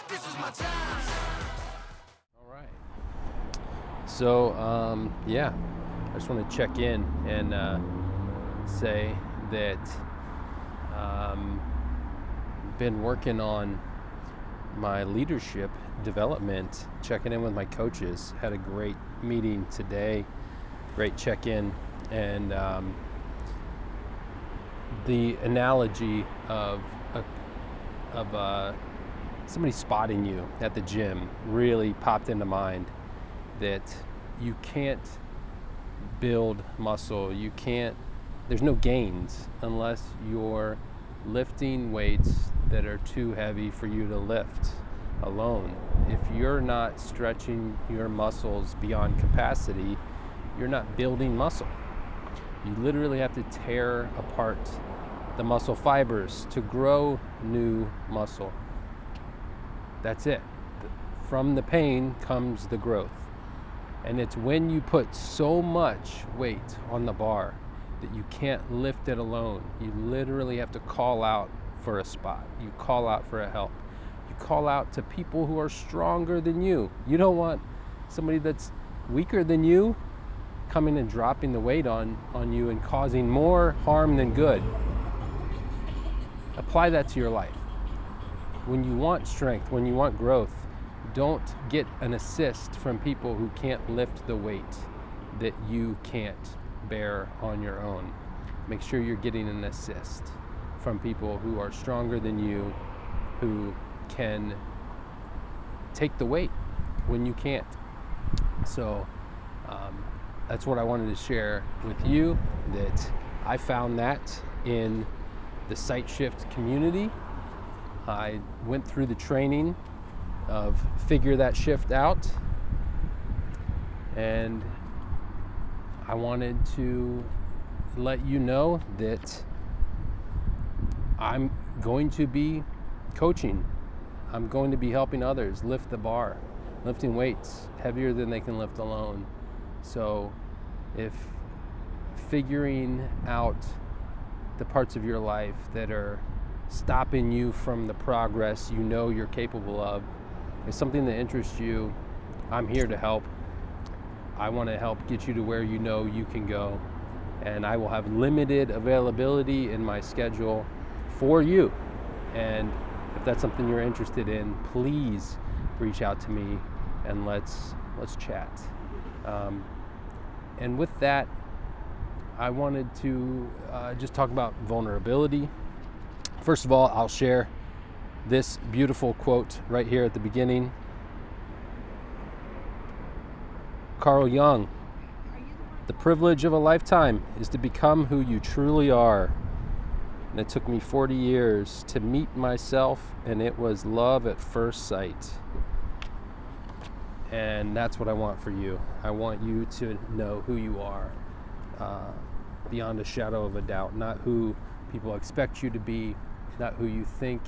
This is my time. All right. So, yeah, I just want to check in and say that been working on my leadership development, checking in with my coaches. Had a great meeting today, great check-in, and the analogy of somebody spotting you at the gym really popped into mind. That you can't build muscle, there's no gains unless you're lifting weights that are too heavy for you to lift alone. If you're not stretching your muscles beyond capacity, you're not building muscle. You literally have to tear apart the muscle fibers to grow new muscle. That's it. From the pain comes the growth. And it's when you put so much weight on the bar that you can't lift it alone. You literally have to call out for a spot. You call out for a help. You call out to people who are stronger than you. You don't want somebody that's weaker than you coming and dropping the weight on you and causing more harm than good. Apply that to your life. When you want strength, when you want growth, don't get an assist from people who can't lift the weight that you can't bear on your own. Make sure you're getting an assist from people who are stronger than you, who can take the weight when you can't. So that's what I wanted to share with you, that I found that in the sightshift community. I went through the training of Figure That Shift Out, and I wanted to let you know that I'm going to be coaching. I'm going to be helping others lift the bar, lifting weights heavier than they can lift alone. So if figuring out the parts of your life that are stopping you from the progress you know you're capable of is something that interests you, I'm here to help. I want to help get you to where you know you can go, and I will have limited availability in my schedule for you. And if that's something you're interested in, please reach out to me and let's chat. And with that, I wanted to just talk about vulnerability. First of all, I'll share this beautiful quote right here at the beginning. Carl Jung: "The privilege of a lifetime is to become who you truly are." And it took me 40 years to meet myself, and it was love at first sight. And that's what I want for you. I want you to know who you are beyond a shadow of a doubt, not who people expect you to be, not who you think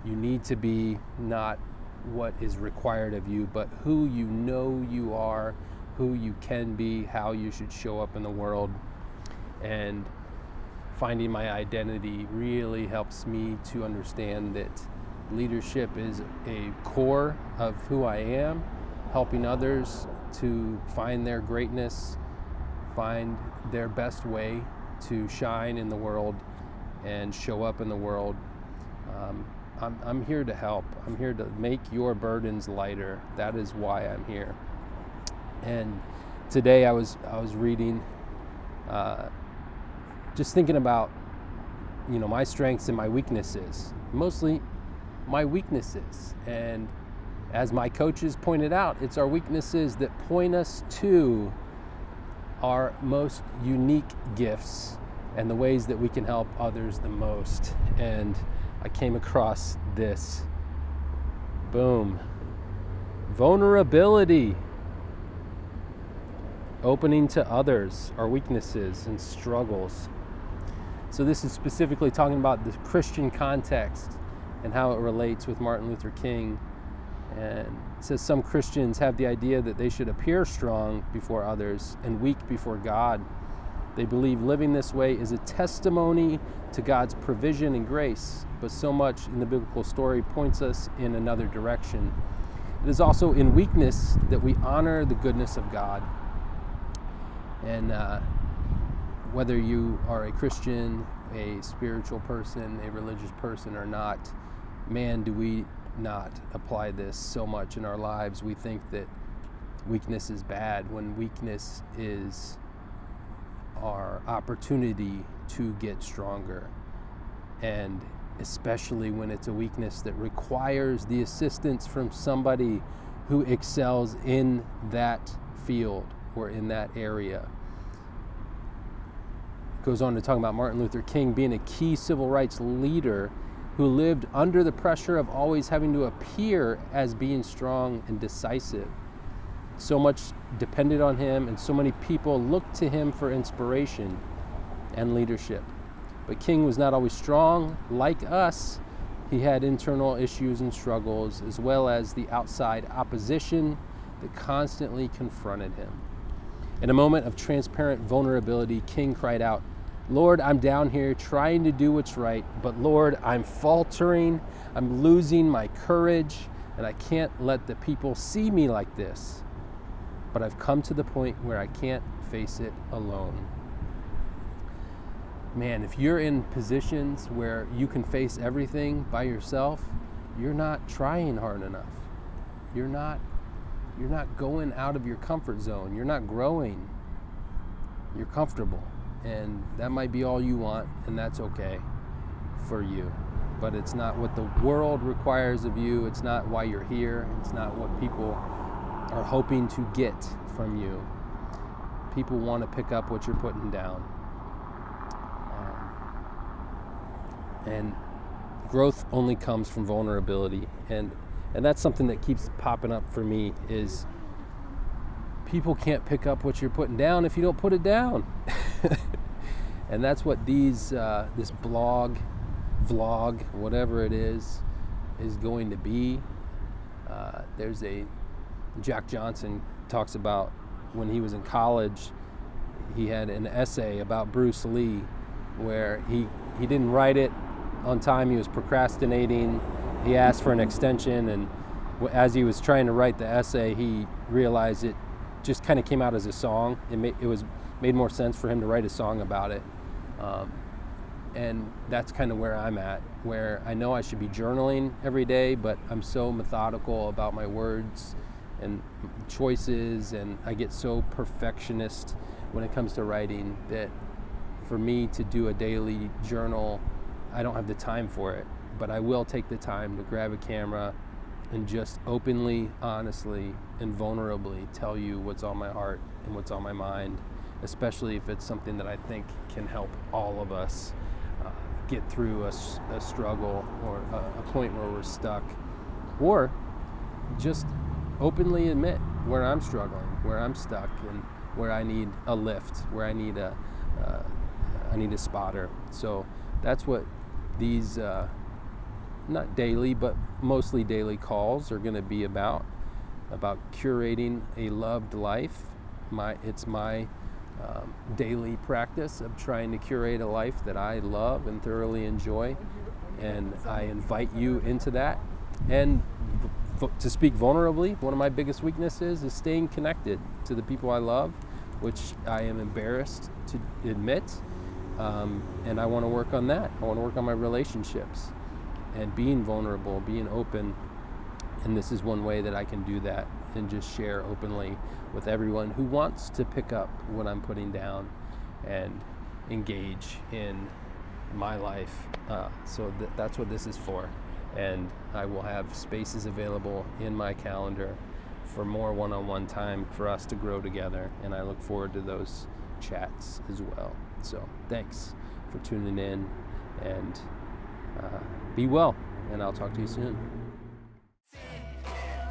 you need to be, not what is required of you, but who you know you are, who you can be, how you should show up in the world. And finding my identity really helps me to understand that leadership is a core of who I am, helping others to find their greatness, find their best way to shine in the world and show up in the world. I'm here to help. I'm here to make your burdens lighter. That is why I'm here. And today I was reading, just thinking about, my strengths and my weaknesses, mostly my weaknesses. And as my coaches pointed out, it's our weaknesses that point us to our most unique gifts and the ways that we can help others the most. And I came across this. Boom. Vulnerability. Opening to others, our weaknesses and struggles. So this is specifically talking about the Christian context and how it relates with Martin Luther King. And it says some Christians have the idea that they should appear strong before others and weak before God. They believe living this way is a testimony to God's provision and grace, but so much in the biblical story points us in another direction. It is also in weakness that we honor the goodness of God. And whether you are a Christian, a spiritual person, a religious person or not, man, do we not apply this so much in our lives. We think that weakness is bad, when weakness is our opportunity to get stronger. And especially when it's a weakness that requires the assistance from somebody who excels in that field or in that area. It goes on to talk about Martin Luther King being a key civil rights leader who lived under the pressure of always having to appear as being strong and decisive. So much depended on him, and so many people looked to him for inspiration and leadership. But King was not always strong. Like us, he had internal issues and struggles, as well as the outside opposition that constantly confronted him. In a moment of transparent vulnerability, King cried out, "Lord, I'm down here trying to do what's right, but Lord, I'm faltering, I'm losing my courage, and I can't let the people see me like this. But I've come to the point where I can't face it alone." Man, if you're in positions where you can face everything by yourself, you're not trying hard enough. You're not going out of your comfort zone. You're not growing. You're comfortable. And that might be all you want, and that's okay for you. But it's not what the world requires of you. It's not why you're here. It's not what people are hoping to get from you. People want to pick up what you're putting down. And growth only comes from vulnerability. And that's something that keeps popping up for me is people can't pick up what you're putting down if you don't put it down. And that's what this blog, vlog, whatever it is going to be. Jack Johnson talks about when he was in college, he had an essay about Bruce Lee where he didn't write it on time. He was procrastinating. He asked for an extension, and as he was trying to write the essay, he realized it just kind of came out as a song. It made more sense for him to write a song about it. And that's kind of where I'm at, where I know I should be journaling every day, but I'm so methodical about my words and choices, and I get so perfectionist when it comes to writing that for me to do a daily journal, I don't have the time for it. But I will take the time to grab a camera and just openly, honestly, and vulnerably tell you what's on my heart and what's on my mind, especially if it's something that I think can help all of us get through a struggle or a point where we're stuck, or just openly admit where I'm struggling, where I'm stuck, and where I need a lift, where I need a spotter. So that's what these not daily, but mostly daily calls are going to be about curating a loved life. It's my daily practice of trying to curate a life that I love and thoroughly enjoy, and I invite you into that. And to speak vulnerably, one of my biggest weaknesses is staying connected to the people I love, which I am embarrassed to admit, and I want to work on that. I want to work on my relationships and being vulnerable, being open, and this is one way that I can do that and just share openly with everyone who wants to pick up what I'm putting down and engage in my life. So that's what this is for. And I will have spaces available in my calendar for more one-on-one time for us to grow together, and I look forward to those chats as well. So thanks for tuning in, and be well, and I'll talk to you soon.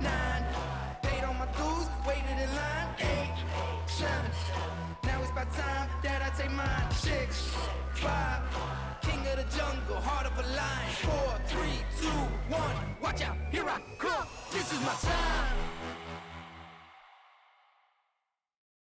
9, paid on my dues, waited in line, 8, 7, now it's about time that I take mine, 6, 5, king of the jungle, heart of a lion, 4, 3, 2, 1, watch out, here I come, this is my time.